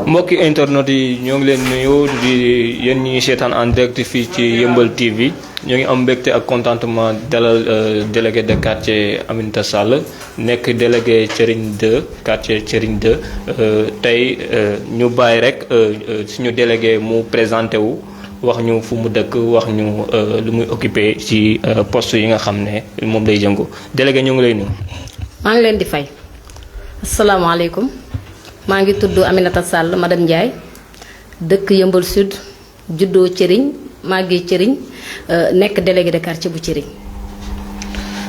mbokki internet yi ñoo ngi leen nuyu di yéen ñi seetaan en direct fii ci Yeumbeul TV ñoo ngi am mbégte ak contentement dalal délégué de quartier Aminata Sall nekk délégué Thiering 2 quartier Thiering 2 tey ñu bàyyi rek suñu délégué mu présenté wu wax ñu fu mu dëkk wax ñu lu muy occupé ci poste yi nga xam ne moom lay jëngu délégué ñoo ngi lay nuyu. maa ngi leen di fay asalaamaaleykum maa ngi tudd Aminata Sall madame Ndiaye dëkk Yeumbeul Sud juddoo Thiering màggee Thiering nekk délégué de quartier bu Thiering.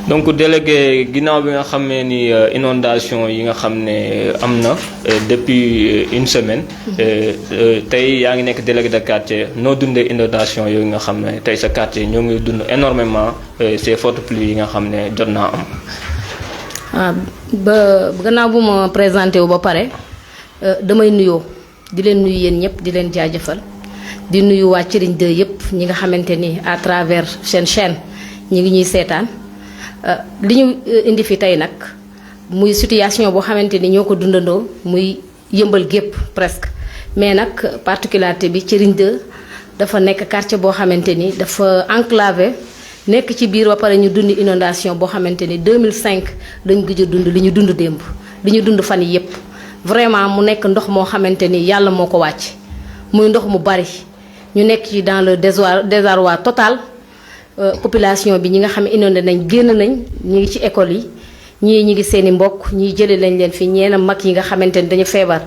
donc délégué ginnaaw bi nga xam ne ni inondation yi nga xam ne am na depuis une semaine tey yaa ngi nekk délégué de quartier noo dundee inondation yooyu nga xam ne tey sa quartier ñoo ngi dund énormément ces fortes pluies yi nga xam ne jot naa am. ba gannaaw bu ma présenté wu ba pare damay nuyoo di leen nuyu yéen ñëpp di leen jaajëfal di nuyu waa Thiering 2 yëpp ñi nga xamante ni à travers seen chaîne ñi ngi ñuy seetaan li ñu indi fi tey nag muy situation boo xamante ni ñoo ko dundandoo muy Yeumbeul gépp presque mais nag particularité bi Thiering 2 dafa nekk quartier boo xamante ni dafa enclavé nekk ci biir ba pare ñu dund inondation boo xamante ni 2005 dañ gëj a dund li ñu dund démb li ñu dund fan yi yépp vraiment mu nekk ndox moo xamante ni yàlla moo ko wàcc muy ndox mu bari ñu nekk ci dans le désarroi total population bi ñi nga xam ne inondé nañ génn nañ ñi ngi ci école yi ñii ñi ngi seeni mbokk ñii jëlee lañ leen fi ñeena mag yi nga xamante ni dañu feebar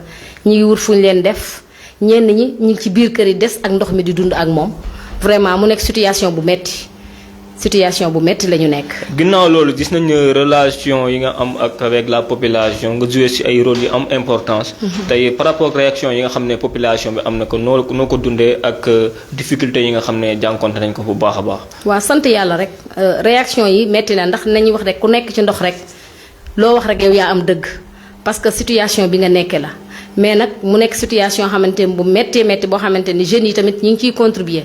ñi ngi wut fu ñu leen def ñenn ñi ñi ngi ci biir kër yi des ak ndox mi di dund ak moom vraiment mu nekk situation bu metti la ñu nekk. ginnaaw loolu gis nañu relation yi nga am avec la population nga joué ci ay rôle yu am importance. tey par rapport réaction yi nga xam ne population bi am na ko noo ko dundee ak difficulté yi nga xam ne jànkonte nañ ko bu baax a baax. waaw sant yàlla rek réaction yi metti na ndax nañu wax rek ku nekk ci ndox rek loo wax rek yow yaa am dëgg parce que situation bi nga nekkee la mais nag mu nekk situation xamante bu méttee métti boo xamante ni jeunes yi tamit ñi ngi ciy contribuer.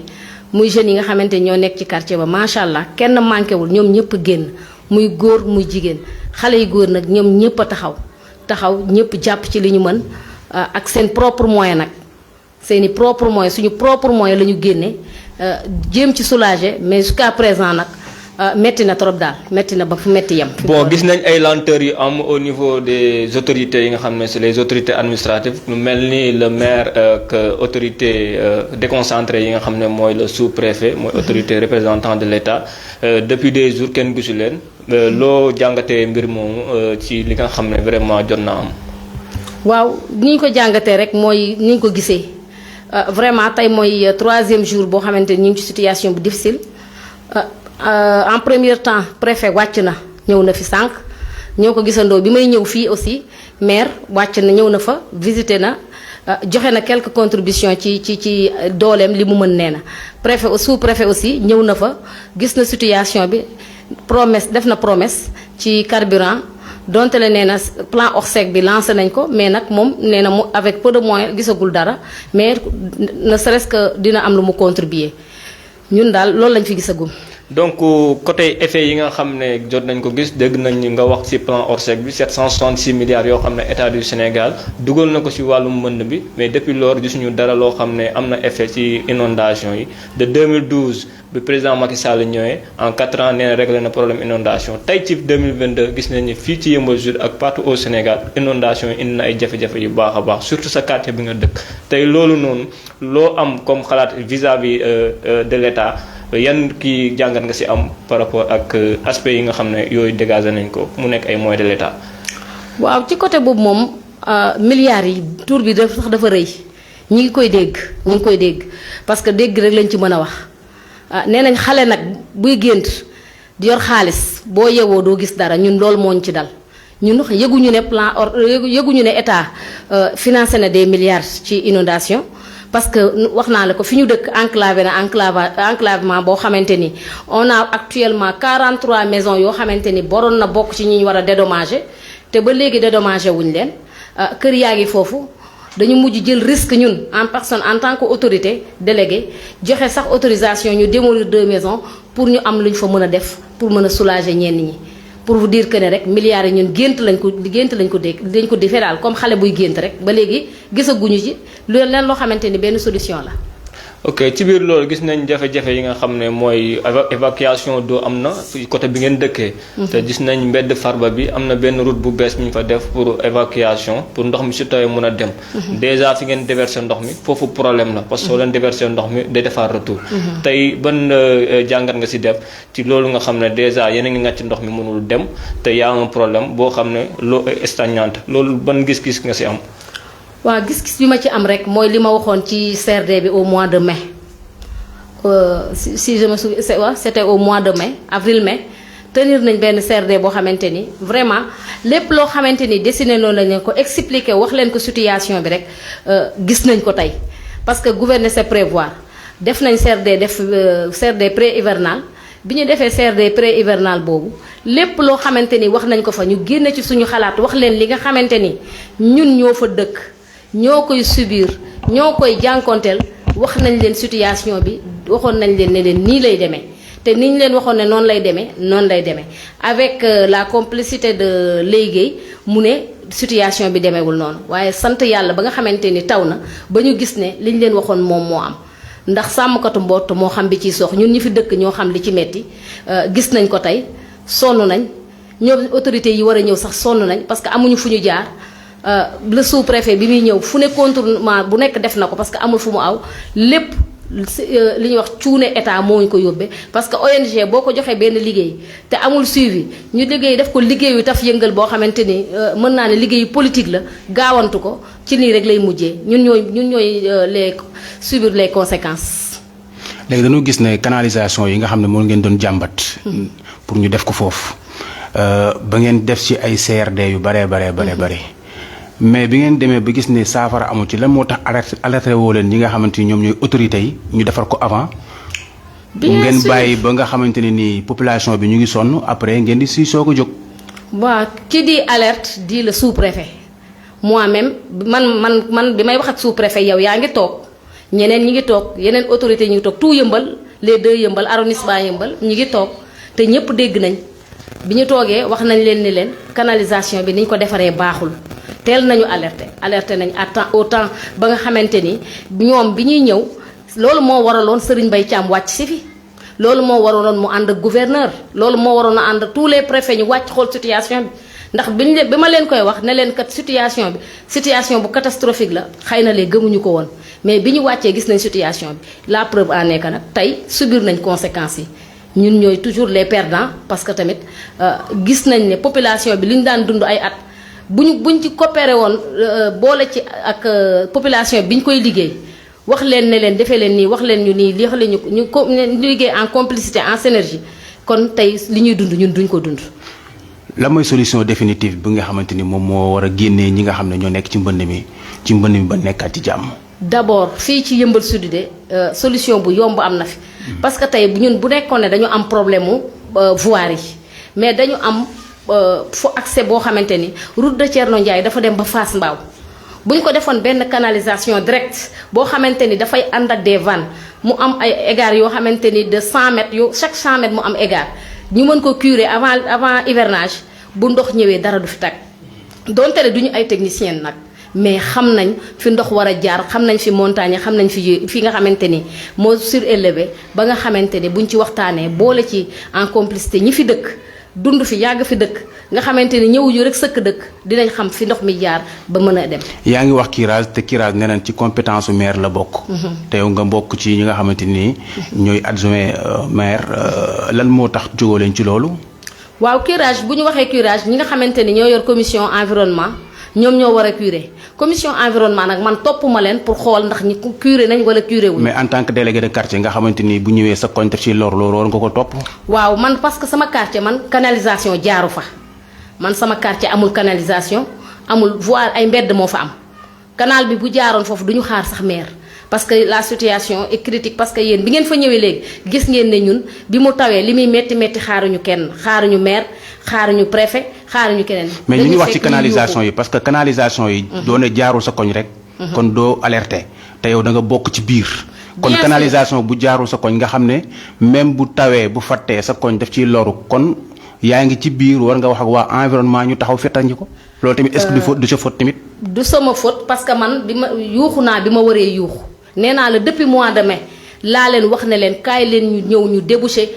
muy jeunes yi nga xamante ni ñoo nekk ci quartier ba macha allah kenn manqué wul ñoom ñëpp génn muy góor muy jigéen xale yu góor nag ñoom ñëpp a taxaw ñëpp jàpp ci li ñu mën ak seen propre moyen nag seeni propre moyen suñu propre moyen la ñu génne jéem ci soulager mais jusqu'à présent nag metti na trop daal metti na ba fu metti yem. bon gis nañ ay lenteurs yu am au niveau des autorités yi nga xam ne c'est les autorités administratives lu mel ni le maire que autorité déconcentrée yi nga xam ne mooy le sous-préfet mooy autorité représentant de l'État depuis des jours kenn gisu leen loo jàngatee mbir moomu ci li nga xam ne vraiment jot naa am. waaw ni ñu ko jàngatee rek mooy ni ñu ko gisee vraiment tey mooy 3e jour boo xamante ni ñu ngi ci situation bu difficile. En premier temps préfet wàcc na ñëw na fi sànq ñoo ko gisandoo bi may ñëw fii aussi maire wàcc na ñëw na fa visité na joxe na quelques contributions ci dooleem li mu mën nee na préfet sous-préfet aussi ñëw na fa gis na situation bi def na promesse ci carburant donte le nee na plan Orsec bi lancé nañ ko mais nag moom nee na mu avec peu de moyens gisagul dara mais ne serait-ce que dina am lu mu contribuer ñun daal loolu lañ fi gisagum. donc côté effet yi nga xam ne jot nañ ko gis dégg nañ nga wax ci plan Orsec bi 766 milliards yoo xam ne état du Sénégal dugal na ko ci wàllum mbënd bi mais depuis lors gisuñu dara loo xam ne am na effet ci inondation yi de 2012 bi président Macky Sall ñëwee en 4 ans nee na réglé na problème inondation tey ci 2022 gis nañ ni fii ci Yeumbeul Sud ak partout au Sénégal inondation yi indi na ay jafe-jafe yu baax a baax surtout sa quartier bi nga dëkk tey loolu noonu loo am comme xalaat vis-à-vis de l'État yan kii jàngat nga ci am par rapport ak aspect yi nga xam ne yooyu dégagé nañ ko mu nekk ay moyens de l'État. waaw ci côté boobu moom milliards yi tour bi sax dafa rëy ñi ngi koy dégg parce que dégg rek lañ ci mën a wax nee nañ xale nag buy gént di yor xaalis boo yewoo doo gis dara ñun loolu moo ñu ci dal ñun yëguñu ne yëguñu ne état financé na des milliards ci inondation parce que wax naa la ko fi ñu dëkk enclavé na enclavement boo xamante ni on a actuellement 43 maisons yoo xamante ni boroon na bokk ci ñi ñu war a dédommager te ba léegi dédommagé wuñ leen kër yaa ngi foofu dañu mujj jël risque ñun en personne en tant que autorité délégué joxe sax autorisation ñu démolir 2 maisons pour ñu am lu ñu fa mën a def pour mën a soulager ñenn ñi pour vous dire que ne rek milliards yi ñun gént lañ ko dañ ko defee daal comme xale buy gént rek ba léegi gisaguñu ci leen loo xamante ni benn solution la. ok ci biir loolu gis nañ jafe-jafe yi nga xam ne mooy évacuation d'eau am na côté bi ngeen dëkkee. te gis nañ mbedd Farba bi am na benn route bu bees ñu fa def pour évacuation pour ndox mi si tawee mën a dem. déjà fi ngeen déverser ndox mi foofu problème la parce que soo leen déverser ndox mi day defaat retour. tey ban jàngat nga si def ci loolu nga xam ne déjà yéen a ngi ngàcc ndox mi mënul dem te y a un problème boo xam ne l'eau est stagnante loolu ban gis-gis nga si am. waaw gis-gis bi ma ci am rek mooy li ma waxoon ci CRD bi au mois de mai si je me souviens c'était au mois de mai avril-mai tenir nañ benn CRD boo xamante ni vraiment lépp loo xamante ni dessiné noonu lañ ko expliqué wax leen ko situation bi rek gis nañ ko tey parce que gouverner c'est prévoir def nañ CRD def CRD pré-hivernal bi ñu defee CRD pré-hivernal boobu lépp loo xamante ni wax nañ ko fa ñu génne ci suñu xalaat wax leen li nga xamante ni ñun ñoo fa dëkk ñoo koy subir ñoo koy jànkonteel wax nañ leen situation bi waxoon nañ leen ne leen nii lay demee te ni ñu leen waxoon ne noonu lay demee avec la complicité de Léegi mu ne situation bi demeewul noonu waaye sant yàlla ba nga xamante ni taw na ba ñu gis ne liñ leen waxoon moom moo am ndax sàmmkatu mboot moo xam bi ciy sox ñun ñi fi dëkk ñoo xam li ci metti gis nañ ko tey sonn nañ ñoom autorités yi war a ñëw sax sonn nañ parce que amuñu fu ñu jaar. Le sous-préfet bi muy ñëw fu ne contournement bu nekk def na ko parce que amul fu mu aw lépp li ñuy wax cuune état moo ñu ko yóbbee parce que ONG boo ko joxee benn liggéey te amul suivi ñu liggéey def ko liggéeyu taf yëngal boo xamante ni mën naa ne liggéeyu politique la gaawantu ko ci nii rek lay mujjee ñun ñooy les subir les conséquences. léegi dañoo gis ne canalisation yi nga xam ne moo ngeen doon jàmbat. pour ñu def ko foofu ba ngeen def ci ay CRD yu bare. mais bi ngeen demee ba gis ne saafara amu ci lan moo tax alerté woo leen ñi nga xamante ni ñoom ñooy autorités yi ñu defar ko avant. ngeen bàyyi ba nga xamante ne nii population bi ñu ngi sonn après ngeen di si soog a jóg. waaw ki di alerte di le sous-préfet moi-même man bi may wax ak sous-préfet yow yaa ngi toog ñeneen ñi ngi toog yeneen autorités ñu ngi toog tout Yëmbal les 2 Yëmbal arrondissement Yëmbal ñi ngi toog te ñëpp dégg nañ bi ñu toogee wax nañ leen ni leen canalisation bi niñ ko defaree baaxul. teel nañu alerté nañ à temps au temps ba nga xamante ni ñoom bi ñuy ñëw loolu moo waraloon Serigne Mbaye Thiam wàcc si fi loolu moo waraloon mu ànd ak gouverneur loolu moo waroon a ànd tous les préfets ñu wàcc xool situation bi ndax bi ma leen koy wax ne leen kat situation bu catastrophique la xëy na lee gëmuñu ko woon mais bi ñu wàccee gis nañ situation bi la preuve en est que nag tey subir nañ conséquences yi ñun ñooy toujours les perdants parce que tamit gis nañ ne population bi li ñu daan dund ay at. buñ ci coopéré woon boole ci ak population bi ñu koy liggéey wax leen ne leen defee leen nii wax leen ñu nii li wax leen ñu liggéey en complicité en synergie kon tey li ñuy dund ñun duñ ko dund. la mooy solution définitive bi nga xamante ni moom moo war a génnee ñi nga xam ne ñoo nekk ci mbënd mi ba nekkaat ci jàmm. d'abord fii ci Yëmbal Sud de solution bu yomb am na fi. parce que tey ñun bu nekkoon ne dañu am problème mu voirie yi mais dañu am. fu accès boo xamante ni route de Thierno Ndiaye dafa dem ba Fass Mbao bu ñu ko defoon benn canalisation directe boo xamante ni dafay ànd ak des vannes mu am ay égards yoo xamante ni de 100 mètres chaque 100 mètres mu am égard ñu mën ko curer avant hivernage bu ndox ñëwee dara du fi tag donte ne duñu ay technicien nag mais xam nañ fi ndox war a jaar xam nañ fi montagne xam nañ fi nga xamante ni moo surélevé ba nga xamante ni buñ ci waxtaanee boole ci en complicité ñi fi dëkk. dund fi yàgg fi dëkk nga xamante ni ñëwuñu rek sëkk dëkk dinañ xam fi ndox mi jaar ba mën a dem. yaa ngi wax curage te curage nee nañ ci compétence maire la bokk. te yow nga bokk ci ñi nga xamante ni ñooy adjoint maire lan moo tax jógoo leen ci loolu. waaw curage bu ñu waxee curage ñi nga xamante ni ñoo yor commission environnement ñoom ñoo war a curer commission environnement nag man topp ma leen pour xool ndax ñi curé nañ wala curé wuñ. mais en tant que délégué de quartier nga xamante ni bu ñëwee sa koñ def ci lor loolu war nga ko topp. waaw man parce que sama quartier man canalisation jaaru fa man sama quartier amul canalisation amul voie ay mbedd moo fa am canal bi bu jaaroon foofu duñu xaar sax maire parce que la situation est critique parce que yéen bi ngeen fa ñëwee léegi gis ngeen ne ñun bi mu tawee li muy metti xaaruñu kenn xaaruñu maire xaaruñu préfet xaaruñu keneen. mais ñu ngi wax ci canalisation yi parce que canalisation yi. doone jaarul sa koñ rek. kon doo alerté te yow da nga bokk ci biir. kon canalisation bu jaarul sa koñ nga xam ne même bu tawee bu fattee sa koñ daf ciy loru kon yaa ngi ci biir war nga wax ak waa environnement ñu taxaw fettal ñu ko loolu tamit est-ce que du sa faute tamit. du sama faute parce que man bi ma yuuxu naa bi ma waree yuuxu nee naa la depuis mois de mai laa leen wax ne leen kaay leen ñu ñëw ñu débouché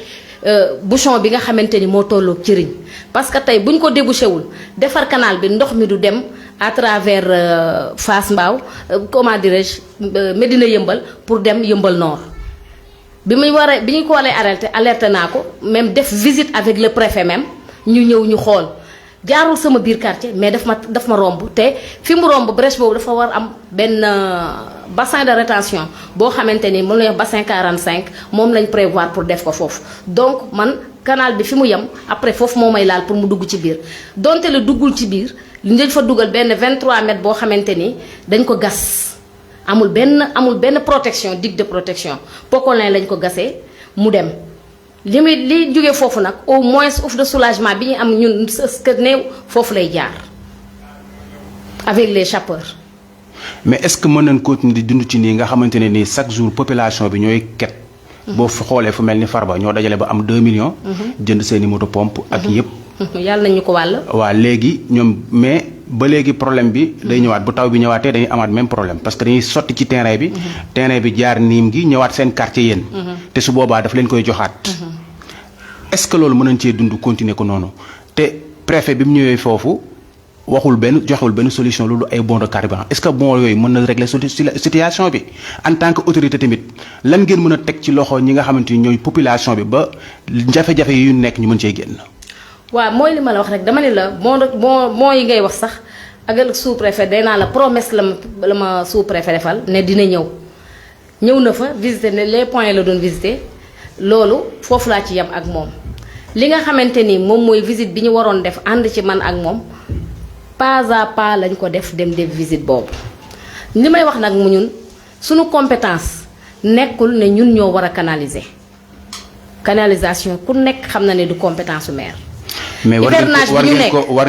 bouchon bi nga xamante ni moo tolloog cëriñ parce que tey bu ñu ko débouché wul defar canal bi ndox mi du dem à travers Fass Mbao comment dirais-je Médina Yëmbal pour dem Yëmbal Nord. bi ñu ko waree alerté naa ko même def visite avec le préfet même ñu ñëw ñu xool jaarul sama biir quartier mais daf ma romb te fi mu romb brèche boobu dafa war am benn bassin de rétention boo xamante ni moom la ñuy wax bassin 45 moom lañ prévoir pour def ko foofu donc man canal bi fi mu yem après foofu moo may laal pour mu dugg ci biir donte la duggul ci biir li dañ fa dugal benn 23 mètres boo xamante ni dañ ko gas amul benn protection digue de protection pokolin lañ ko gasee mu dem li jógee foofu nag au moins ouf de soulagement bi ñu am ñun que néew foofu lay jaar avec les chappeurs. mais est-ce que mën nañ continuer di dund ci nii nga xamante ne nii chaque jour population bi ñooy ket. boo fi xoolee fu mel ni Farba ñoo dajale ba am 2 millions. jënd seeni moto pompe ak yëpp. yàlla nañu ko wàll. waaw léegi ñoom mais ba léegi problème bi day ñëwaat bu taw bi ñëwaatee dañuy amaat même problème parce que dañuy sotti ci terrain bi. terrain bi jaar niim gi ñëwaat seen quartier yéen. te su boobaa daf leen koy joxaat. est-ce que loolu mën nañ cee dund continuer ko noonu te préfet bi mu ñëwee foofu joxewul benn solution loolu ay bon de carburant est-ce que bon yooyu mën na régler situation bi en tant que autorité tamit lan ngeen mën a teg ci loxo ñi nga xamante ni ñooy population bi ba jafe-jafe yu nekk ñu mën cee génn. waaw mooy li ma la wax rek dama ne la bon yi ngay wax sax ak sous-préfet day naa la promesse la ma sous-préfet defal ne dina ñëw na fa visiter ne les points la doon visiter loolu foofu laa ci yem ak moom li nga xamante ni moom mooy visite bi ñu waroon def ànd ci man ak moom pas à pas lañ ko def visite boobu li may wax nag mu ñun suñu compétence nekkul ne ñun ñoo war a canalisation ku nekk xam na ne du compétence su maire. mais war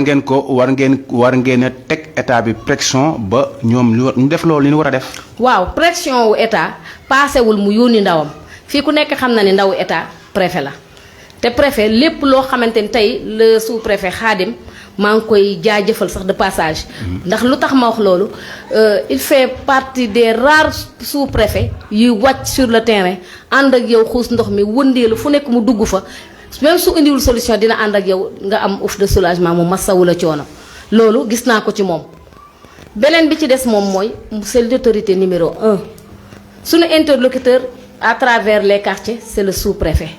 ngeen a teg état bi pression ba ñoom ñu def loolu li ñu war a def. waaw pression wu état paasewul mu yónni ndawam fii ku nekk xam na ne ndawu état préfet la te préfet lépp loo xamante ni tey le sous-préfet Khadim maa ngi koy jaajëfal sax de passage. ndax lu tax ma wax loolu il fait partie des rares sous-préfets yuy wàcc sur le terrain ànd ak yow xuus ndox mi wëndeelu fu nekk mu dugg fa. même su indiwul solution dina ànd ak yow nga am ouf de soulagement mu masawu la coono loolu gis naa ko ci moom beneen bi ci des moom mooy c'est l'autorité numéro 1 suñu interlocuteur à travers les quartiers c'est le sous-préfet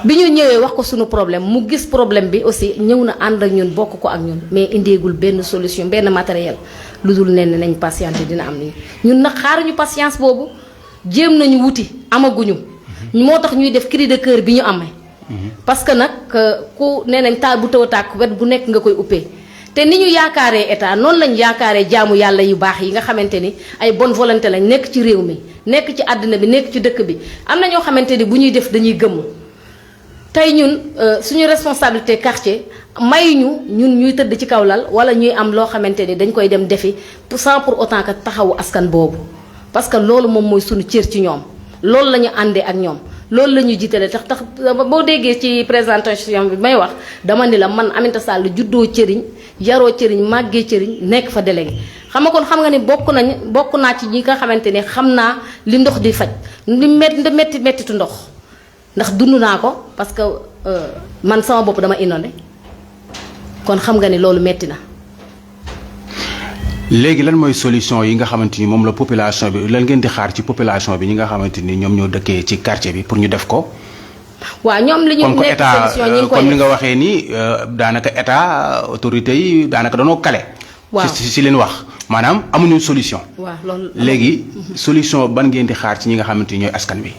bi ñu ñëwee wax ko suñu problème mu gis problème bi aussi ñëw na ànd ak ñun bokk ko ak ñun mais indeegul benn solution benn matériel lu dul ne nañ patience dina am ni ñun nag xaaruñu patience boobu jéem nañu wuti amaguñu moo tax ñuy def cri de cœur bi ñu amee parce que nag ku nee nañ taal bu taw a tàkk wet bu nekk nga koy uppee te ni ñu yaakaaree état noonu lañ yaakaaree jaamu yàlla yu baax yi nga xamante ni ay bonne volonté lañ nekk ci réew mi nekk ci àddina bi nekk ci dëkk bi am na ñoo xamante ni bu ñuy def dañuy gëmm tey ñun suñu responsabilité quartier may ñun ñuy tëdd ci kaw lal wala ñuy am loo xamante ni dañ koy dem defi sans pour autant que taxawu askan boobu parce que loolu moom mooy suñu cër ci ñoom loolu la ñu àndee ak ñoom loolu la ñuy jiitale tax boo déggee ci présentation bi may wax dama ni la man Aminata Sall juddoo cëriñ yaroo cëriñ màggee cëriñ nekk fa délégué xam nga kon xam nga ni bokk naa ci ñi nga xamante ni xam naa li ndox di faj li mettitu ndox ndax dund naa ko parce que man sama bopp dama inondé kon xam nga ni loolu metti na. léegi lan mooy solution yi nga xamante ni moom la population bi lan ngeen di xaar ci population bi ñi nga xamante ni ñoom ñoo dëkkee ci quartier bi pour ñu def ko. waaw ñoom li ñu nekk solution ñi ngi koy comme ni nga waxee nii daanaka état autorité yi daanaka danoo kale. waaw si leen wax maanaam amuñu solution. waaw loolu léegi solution ban ngeen di xaar ci ñi nga xamante ni ñooy askan bi.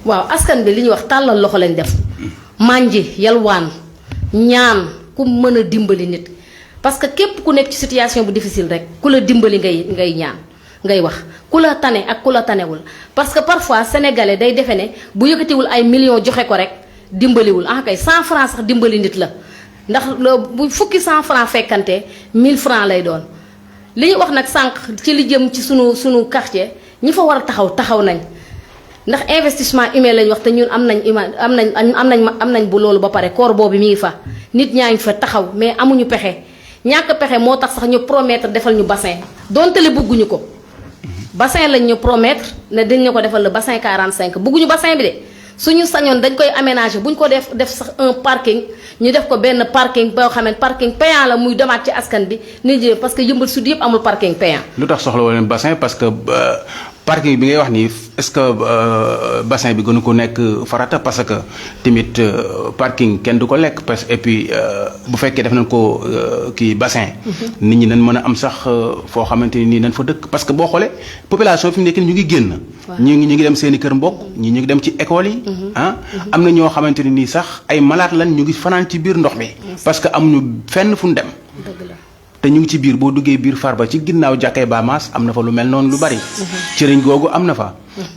waaw askan bi li ñuy wax tàllal loxo lañ def. mànji yalwaan ñaan ku mën a dimbali nit. parce que képp ku nekk ci situation bu difficile rek ku la dimbali ngay ñaan ngay wax ku la tane ak ku la tanewul parce que parfois sénégalais day defe ne bu yëkkatiwul ay millions joxe ko rek dimbaliwul kay 100 francs sax dimbali nit la ndax bu fukki 100 francs fekkante 1000 francs lay doon li ñu wax nag sànq ci li jëm ci sunu quartier ñi fa war a taxaw nañ ndax investissement humain lañ wax te ñun am nañ bu loolu ba pare corps boobu mi ngi fa nit ñaa ngi fa taxaw mais amuñu pexe ñàkk pexe moo tax sax ñu promettre defal ñu bassin donte le bëgguñu ko bassin lañ ñu promettre ne dañ ñu ko defal le bassin 45 bëgguñu bassin bi de suñu sañoon dañ koy aménager buñ ko def sax un parking ñu def ko benn parking boo xam ne parking payant la muy demaat ci askan bi nit ñi parce que Yeumbeul Sud yëpp amul parking payant. lu tax soxla woo leen bassin parce que parking bi ngay wax nii est-ce que bassin bi gënu ko nekk farata parce que tamit parking kenn du ko lekk parce que et puis bu fekkee def nañ ko kii bassin. nit ñi nañ mën a am sax foo xamante ni nañ fa dëkk parce que boo xoolee population fi mu nekk ñu ngi génn. ñu ngi dem seen i kër mbokk ñi ñu ngi dem ci école yi. am na ñoo xamante ni nii sax ay malade lan ñu ngi fanaan ci biir ndox mi. parce que amuñu fenn fu ñu dem. te ñu ngi ci biir boo duggee biir Farba ci ginnaaw jàkkee Bamas am na fa lu mel noonu lu bari. cëriñ googu am na fa.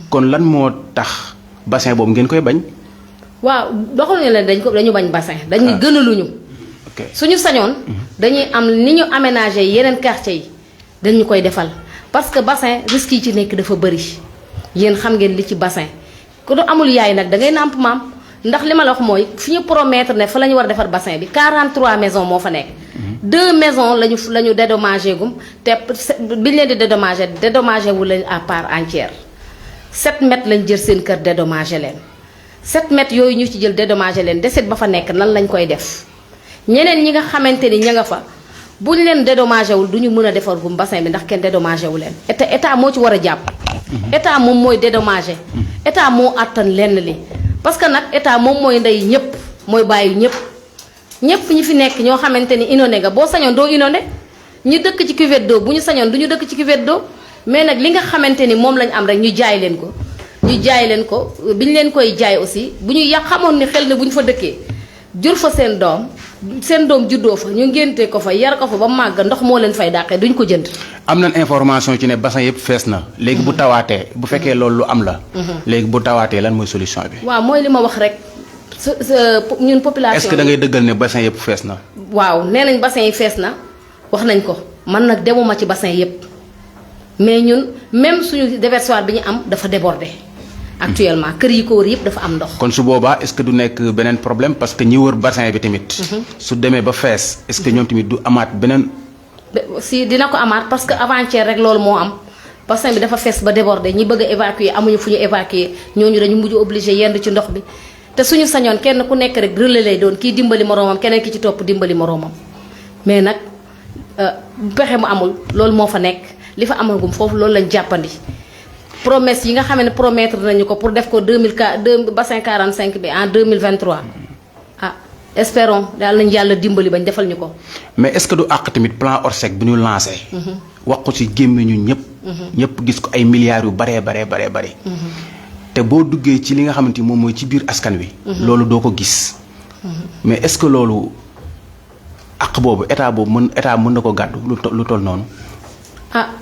kon lan moo tax bassin boobu ngeen koy bañ. waaw doxaluñu leen dañu bañ bassin. dañuy gënaluñu. suñu sañoon. dañuy am ni ñu aménagé yeneen quartier yi dañu koy defal parce que bassin risque yi ci nekk dafa bëri yéen xam ngeen li ci bassin ku du amul yaay nag da ngay nàmp maam ndax li ma la wax mooy fi ñu promettre ne fa la ñu war a defar bassin bi 43 maisons moo fa nekk. 2 maisons la ñu dédommagé gum te biñ leen di dédommagé wu leen à part entière 7 mètres lañ jël seen kër dédommagé leen 7 mètres yooyu ñu ci jël dédommagé leen desit ba fa nekk nan lañ koy def ñeneen ñi nga xamante ni ña nga fa buñ leen dédommagé wul du ñu mën a defar gum bassin bi ndax kenn dédommagé wu leen état moo ci war a jàpp. état moom mooy dédommagé. état moo àttan lenn li parce que nag état moom mooy ndey ñëpp mooy bàyyi ñëpp ñi fi nekk ñoo xamante ni inondé nga boo sañoon doo inondé ñu dëkk ci cuvette d'eau bu ñu sañoon du ñu dëkk ci cuvette d'eau mais nag li nga xamante ni moom lañ am rek ñu jaay leen ko bi ñu leen koy jaay aussi bu ñu xamoon ni xel ne bu ñu fa dëkkee jur fa seen doom juddoo fa ñu ngénte ko fa yar ko fa ba màgg ndox moo leen fay dàqee duñ ko jënd. am nañ information ci ne bassin yëpp fees na léegi bu tawaatee bu fekkee loolu lu am la. léegi bu tawaatee lan mooy solution bi. waaw mooy li ma wax rek. ñun population est-ce que da ngay dëggal ne bassin yëpp fees na. waaw nee nañ bassin yi fees na wax nañ ko man nag demuma ci bassin yëpp mais ñun même suñu déversoir bi ñu am dafa débordé. actuellement kër yi ko wër yëpp dafa am ndox. kon su boobaa est-ce que du nekk beneen problème parce que ñi wër bassin bi tamit. su demee ba fees est-ce que ñoom tamit du amaat beneen. si dina ko amaat parce que avant-hier rek loolu moo am bassin bi dafa fees ba débordé ñi bëgg a évacuer amuñu fu ñu évacuer ñooñu dañu mujj obligé yendu ci ndox bi. te suñu sañoon kenn ku nekk rek relais lay doon kii dimbali moroomam keneen ki ci topp dimbali moroomam mais nag pexe mu amul loolu moo fa nekk li fa amagum foofu loolu lañ jàppandi promesse yi nga xam ne promettre nañu ko pour def ko bassin 45 bi en 2023 espérons daal nañ yàlla dimbali bañ defal ñu ko. mais est-ce que du àq tamit plan Orsec bi ñu lancé. wax ko ci gémmiñu ñëpp. ñëpp gis ko ay milliards yu baree. te boo duggee ci li nga xamante ni moom mooy ci biir askan wi. loolu doo ko gis. mais est-ce que loolu àq boobu état mën na ko gàddu lu toll noonu.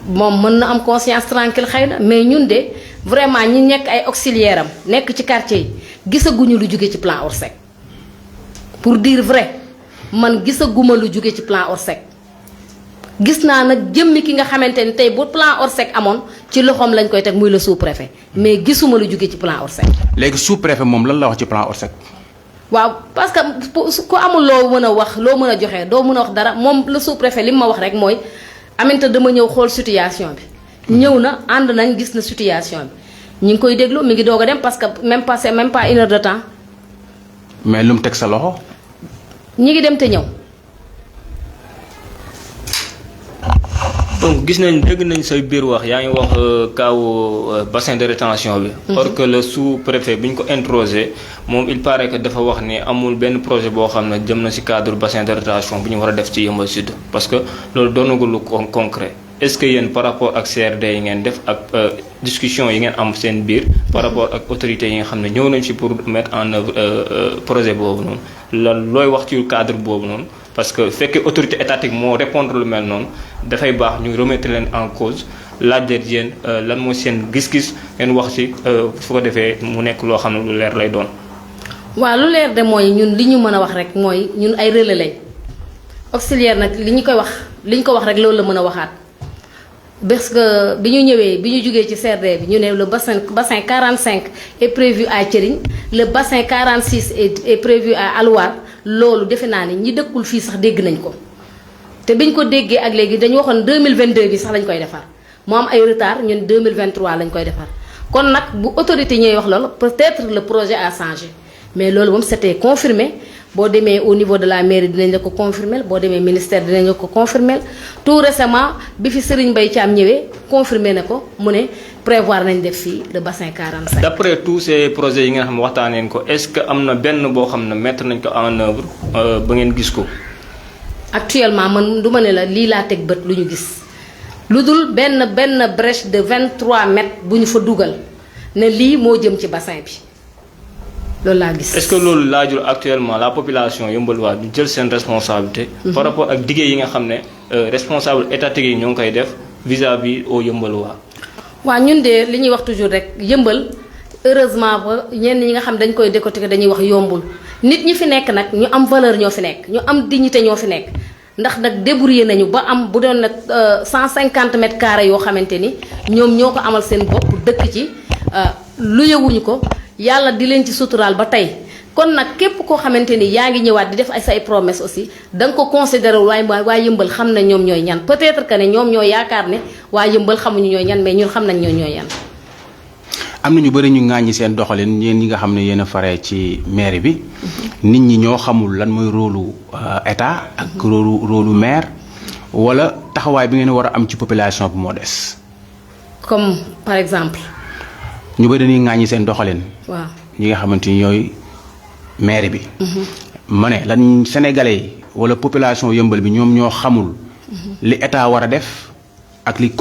moom mën na am conscience tranquille xëy na mais ñun de vraiment ñi nekk ay auxiliaire am nekk ci quartier yi gisaguñu lu jóge ci plan Orsec pour dire vrai man gisaguma lu jóge ci plan Orsec gis naa nag jëmmi ki nga xamante ni tey bu plan Orsec amoon ci loxoom lañ koy teg muy le sous-préfet mais gisuma lu jóge ci plan Orsec. léegi sous-préfet moom lan la wax ci plan Orsec. waaw parce que ku amul loo mën a wax loo mën a joxe doo mën a wax dara moom le sous-préfet li mu ma wax rek mooy Aminta dama ñëw xool situation bi. ñëw na ànd nañ gis na situation bi ñu ngi koy déglu mi ngi doog a dem parce que même pas 1 heure de temps. mais lu mu teg sa loxo. ñi ngi dem te ñëw. donc gis nañ dégg nañ say biir wax yaa ngi wax kaaw bassin de rétention bi. or que le sous-préfet bi ñu ko introsé moom il paraît que dafa wax ni amul benn projet boo xam ne jëm na ci cadre bassin de rétention bu ñu war a def ci Yeumbeul Sud parce que loolu doonagul lu concret est-ce que yéen par rapport ak CRD yi ngeen def ak discussion yi ngeen am seen biir par rapport ak autorités yi nga xam ne ñëw nañ ci pour mettre en œuvre projet boobu noonu lan looy wax ci cadre boobu noonu. parce que fekkee autorité étatique moo répondre lu mel noonu dafay baax ñu remettre leen en cause laaj leen yéen lan mooy seen gis-gis ngeen wax ci fu ko defee mu nekk loo xam ne lu leer lay doon. waaw lu leer de mooy ñun li ñu mën a wax rek mooy ñun ay relais lañ auxiliaire nag li ñu ko wax rek loolu la mën a waxaat parce que bi ñu ñëwee bi ñu jugee ci CRD bi ñu ne le bassin 45 est prévu à Thiering, le bassin 46 est prévu à Alouar. Loolu defe naa ne ñi dëkkul fii sax dégg nañ ko te biñ ko déggee ak léegi dañu waxoon 2022 bi sax lañ koy defar mu am ay retard ñun 2023 lañ koy defar kon nag bu autorité ñooy wax loolu peut-être le projet a changé mais loolu moom c'était confirmé boo demee au niveau de la mairie dinañ la ko confirmer boo demee ministère dinañ la ko confirmer tout récemment bi fi Serigne Mbaye Thiam ñëwee confirmé na ko mu ne prévoir nañ def fii le bassin 45. D'après tous ces projets yi nga xam ne waxtaaneen ko est-ce que am na benn boo xam ne mettre nañ ko en œuvre ba ngeen gis ko. Actuellement man du ma ne la lii laa teg bët lu ñu gis lu dul benn brèche de 23 mètres bu ñu fa dugal ne lii moo jëm ci bassin bi loolu laa gis. Est-ce que loolu laajul actuellement la population Yeumbeul Ouest du jël seen responsabilité. par rapport ak diggé yi nga xam ne responsable étatique yi ñoo ngi koy def vis-à-vis au Yeumbeul Ouest. waaw ñun de li ñuy wax toujours rek yëmbal heureusement ba ñenn ñi nga xam dañ koy décortiquer dañuy wax yombul nit ñi fi nekk nag ñu am valeur ñoo fi nekk ñu am dignité ñoo fi nekk ndax nag débrouillé nañu ba am bu doon nag 150 mètres carrés yoo xamante ni ñoom ñoo ko amal seen bopp dëkk ci lu yëwuñu ko yàlla di leen ci suturaal ba tey kon nag képp koo xamante ni yaa ngi ñëwaat di def ay say promesse aussi da nga ko considéré waa yëmbal xam na ñoom ñooy ñan peut-être que ne ñoom ñoo yaakaar ne waa yëmbal xamuñu ñooy ñan mais ñun xam nañ ñooy ñan. am na ñu bëri ñu ŋàññi seen doxalin yéen ñi nga xam ne yéen a faree ci mairie bi nit ñi ñoo xamul lan mooy rôlu état ak rôlu maire wala taxawaay bi ngeen war a am ci population bi moo des. comme par exemple. ñu bëri dañuy ŋàññi seen doxalin. waaw ñi nga xamante ni ñooy maire bi. ma ne lan sénégalais yi wala population yëmbal bi ñoom ñoo xamul. li état war a def ak li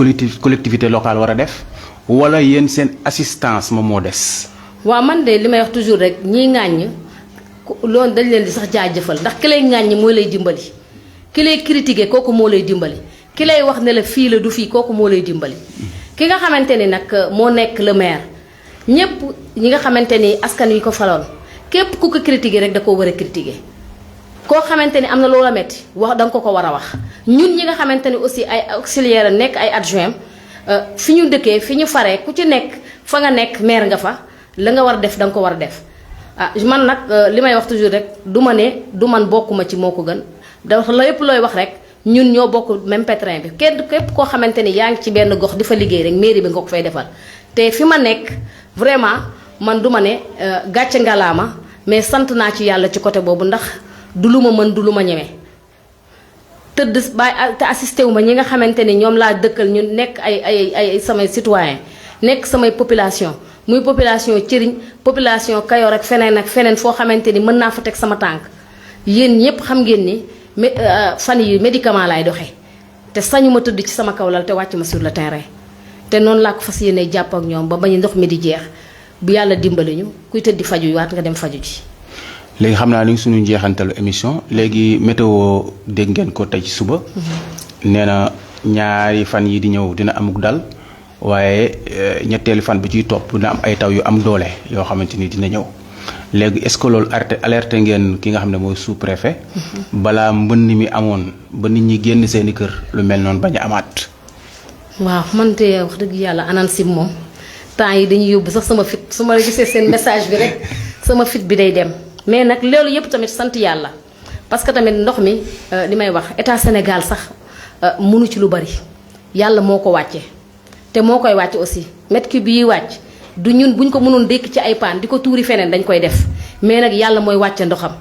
collectivité locale war a def. wala yéen seen assistance moom moo des. waaw man de li may wax toujours rek ñiy ŋàññ loolu dañ leen di sax jaajëfal ndax ki lay ŋàññ mooy lay dimbali ki lay critiquer kooku moo lay dimbali ki lay wax ne la fii la du fii kooku moo lay dimbali. ki nga xamante ni nag moo nekk le maire ñëpp ñi nga xamante ni askan wi ko faloon képp ku ko critiquer rek da koo war a critiquer koo xamante ni am na loola metti wax da nga ko war a wax ñun ñi nga xamante ni aussi ay auxiliaire nekk ay adjoint fi ñu dëkkee fi ñu faree ku ci nekk fa nga nekk maire nga fa la nga war a def da nga ko war a def man nag li may wax toujours rek du ma ne du man bokkuma ci moo ko gën dafa lépp looy wax rek ñun ñoo bokk même pétrin bi képp koo xamante ni yaa ngi ci benn gox di fa liggéey rek mairie bi nga ko fay defal te fi ma nekk vraiment man du ma ne gàcce ngalaama mais sant naa ci yàlla ci côté boobu ndax du lu ma mën du lu ma ñeme tëdd ba te assisté wu ma ñi nga xamante ni ñoom laa dëkkal ñu nekk ay samay citoyen nekk samay population muy population Thiering population Kayor ak feneen foo xamante ni mën naa fa teg sama tànk yéen ñëpp xam ngeen ni fan yi médicament laay doxee te sañu ma tëdd ci sama kaw lal te wàcc ma sur le terrain te noonu laa ko fas yéene jàpp ak ñoom ba bañu ndox mi di jeex bu yàlla dimbali ñu kuy tëddi faju waat nga dem faju ji. léegi xam naa ni suñu njeexantalu émission léegi météo dégg ngeen ko tey ci suba. nee na ñaari fan yi di ñëw dina amuk dal waaye ñetteelu fan bi ciy topp dina am ay taw yu am doole yoo xamante ni dina ñëw léegi est-ce que loolu alerté ngeen ki nga xam ne mooy sous-préfet. balaa mbënn mi amoon ba nit ñi génn seeni kër lu mel noonu bañ a amaat. waaw man te wax dëgg yàlla ANACIM moom temps yi dañuy yóbbu sax sama fit su ma gisee seen message bi rek sama fit bi day dem. mais nag loolu yëpp tamit sant yàlla parce que tamit ndox mi li may wax état Sénégal sax mënu ci lu bari yàlla moo ko wàcce te moo koy wàcce aussi mètre cube yi wàcc du ñun buñ ko mënoon dékk ci ay paan di ko tuuri feneen dañ koy def mais nag yàlla mooy wàcce ndoxam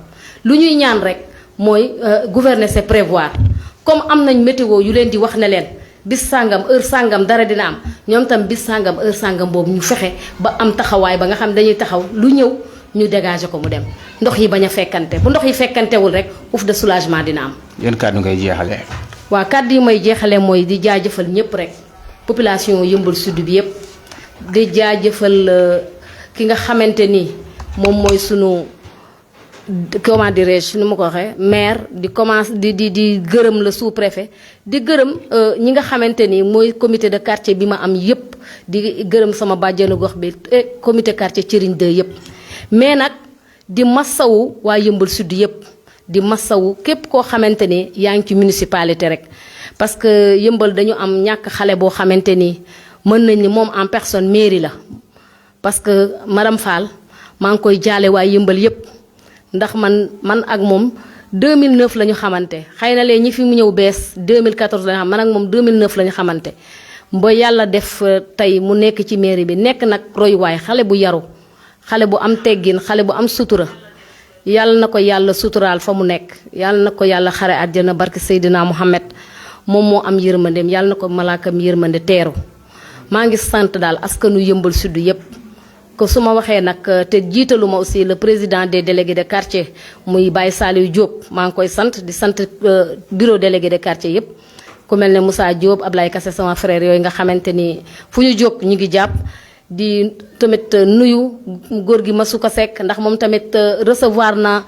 lu ñuy ñaan rek mooy gouverner c'est prévoir comme am nañ météo yu leen di wax ne leen bis sàngam heure sàngam dara dina am ñoom tam bis sàngam heure sàngam boobu ñu fexe ba am taxawaay ba nga xam dañuy taxaw lu ñëw ñu dégager ko mu dem ndox yi bañ a fekkante bu ndox yi fekkantewul rek ouf de soulagement dina am. yan kàddu ngay jeexalee. waaw kàddu yi may jeexalee mooy di jaajëfal ñëpp rek population Yeumbeul Sud bi yëpp di jaajëfal ki nga xamante ni moom mooy sunu comment dirais-je nu ma ko waxee maire di commence di gërëm le sous-préfet di gërëm ñi nga xamante ni mooy comité de quartier bi ma am yëpp di gërëm sama bàjjenu gox bi comité quartier Thiering 2 yëpp. mais nag di massawu waa Yeumbeul Sud yëpp di massawu képp koo xamante ni yaa ngi ci municipalité rek parce que yëmbal dañu am ñàkk xale boo xamante ni mën nañ ni moom en personne mairie la parce que madame Fall maa ngi koy jaale waa yëmbal yépp ndax man ak moom 2009 la ñu xamante xëy na lee ñi fi mu ñëw bees 2014 la ñu xam man ak moom 2009 la ñu xamante ba yàlla def tey mu nekk ci mairie bi nekk nag royuwaay xale bu yaru xale bu am teggin xale bu am sutura yàlla na ko yàlla suturaal fa mu nekk yàlla na ko yàlla xare àjjana barke Seydina Muhammad moom moo am yërmandeem yàlla na ko malaakam yërmande teeru maa ngi sant daal askanu yëmbal sud yépp ko su ma waxee nag te jiitaluma aussi le président des délégués de quartier muy Baye Saliou Diop maa ngi koy sant di sant bureau délégué de quartier yépp ku mel ne Moussa Diop Ablaye Kassé sama frère yooyu nga xamante ni fu ñu jóg ñu ngi jàpp di tamit nuyu góor gi Masuka Seck ndax moom tamit recevoir na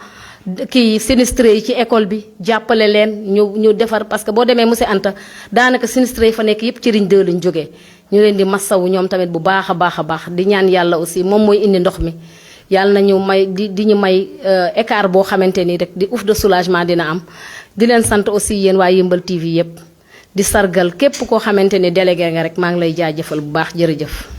kii sinistré yi ci école bi jàppale leen ñu defar parce que boo demee monsieur Anta daanaka sinistré yi fa nekk yépp ci Rigne 2 lañ jógee ñu leen di massawu ñoom tamit bu baax a baax di ñaan yàlla aussi moom mooy indi ndox mi yàlla na ñu may di ñu may écart boo xamante ni rek di ouf de soulagement dina am di leen sant aussi yéen waa Yeumbeul TV yépp di sargal képp koo xamante ni délégué nga rek maa ngi lay jaajëfal bu baax jërëjëf